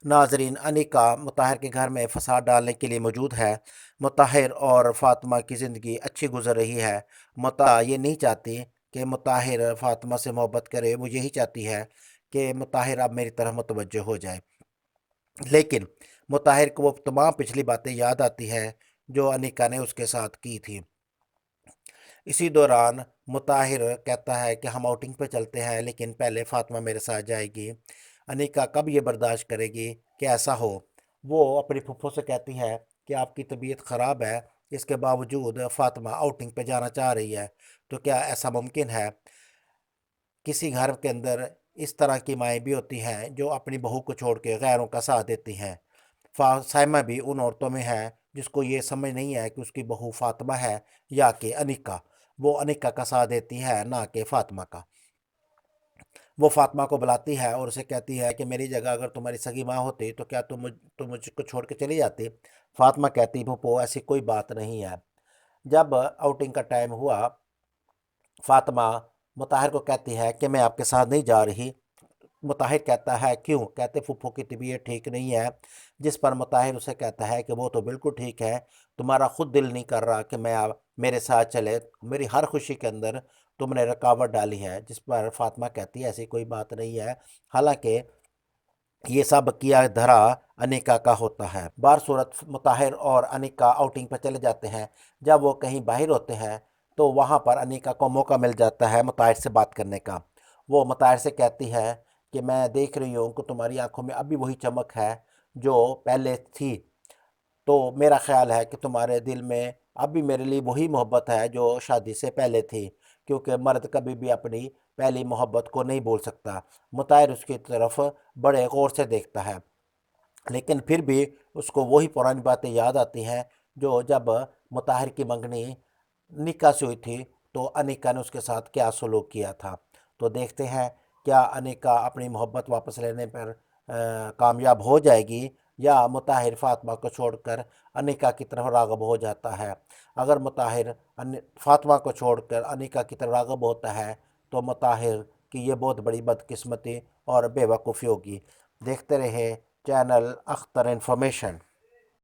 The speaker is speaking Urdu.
ناظرین، انیکا مطاہر کے گھر میں فساد ڈالنے کے لیے موجود ہے۔ مطاہر اور فاطمہ کی زندگی اچھی گزر رہی ہے۔ یہ نہیں چاہتی کہ مطاہر فاطمہ سے محبت کرے، وہ یہی چاہتی ہے کہ مطاہر اب میری طرف متوجہ ہو جائے۔ لیکن مطاہر کو وہ تمام پچھلی باتیں یاد آتی ہیں جو انیکا نے اس کے ساتھ کی تھی۔ اسی دوران مطاہر کہتا ہے کہ ہم آؤٹنگ پہ چلتے ہیں، لیکن پہلے فاطمہ میرے ساتھ جائے گی۔ انیکا کب یہ برداشت کرے گی کہ ایسا ہو؟ وہ اپنی پھپھو سے کہتی ہے کہ آپ کی طبیعت خراب ہے، اس کے باوجود فاطمہ آؤٹنگ پہ جانا چاہ رہی ہے، تو کیا ایسا ممکن ہے؟ کسی گھر کے اندر اس طرح کی مائیں بھی ہوتی ہیں جو اپنی بہو کو چھوڑ کے غیروں کا ساتھ دیتی ہیں۔ سائمہ بھی ان عورتوں میں ہے جس کو یہ سمجھ نہیں ہے کہ اس کی بہو فاطمہ ہے یا کہ انیکا۔ وہ انیکا کا ساتھ دیتی ہے، نہ کہ فاطمہ کا۔ وہ فاطمہ کو بلاتی ہے اور اسے کہتی ہے کہ میری جگہ اگر تمہاری سگی ماں ہوتی تو کیا تم مجھ کو چھوڑ کے چلی جاتی؟ فاطمہ کہتی پھپھو ایسی کوئی بات نہیں ہے۔ جب آؤٹنگ کا ٹائم ہوا، فاطمہ مطاہر کو کہتی ہے کہ میں آپ کے ساتھ نہیں جا رہی۔ مطاہر کہتا ہے کیوں؟ کہتے پھپھو کی طبیعت ٹھیک نہیں ہے، جس پر مطاہر اسے کہتا ہے کہ وہ تو بالکل ٹھیک ہے، تمہارا خود دل نہیں کر رہا کہ میرے ساتھ چلے، میری ہر خوشی کے اندر تم نے رکاوٹ ڈالی ہے۔ جس پر فاطمہ کہتی ہے ایسی کوئی بات نہیں ہے، حالانکہ یہ سب کیا دھرا انیکا کا ہوتا ہے۔ بہر صورت مطاہر اور انیکا آؤٹنگ پہ چلے جاتے ہیں۔ جب وہ کہیں باہر ہوتے ہیں تو وہاں پر انیکا کو موقع مل جاتا ہے مطاہر سے بات کرنے کا۔ وہ مطاہر سے کہتی ہے کہ میں دیکھ رہی ہوں کہ تمہاری آنکھوں میں ابھی وہی چمک ہے جو پہلے تھی، تو میرا خیال ہے کہ تمہارے دل میں اب بھی میرے لیے وہی محبت ہے جو شادی سے پہلے تھی، کیونکہ مرد کبھی بھی اپنی پہلی محبت کو نہیں بول سکتا۔ مطاہر اس کی طرف بڑے غور سے دیکھتا ہے، لیکن پھر بھی اس کو وہی پرانی باتیں یاد آتی ہیں جو جب مطاہر کی منگنی نکاح سے ہوئی تھی تو انیکا نے اس کے ساتھ کیا سلوک کیا تھا۔ تو دیکھتے ہیں کیا انیکا اپنی محبت واپس لینے پر کامیاب ہو جائے گی، یا مطاہر فاطمہ کو چھوڑ کر انیکا کی طرف راغب ہو جاتا ہے۔ اگر مطاہر فاطمہ کو چھوڑ کر انیکا کی طرف راغب ہوتا ہے تو مطاہر کی یہ بہت بڑی بدقسمتی اور بے وقوفی ہوگی۔ دیکھتے رہے چینل اختر انفارمیشن۔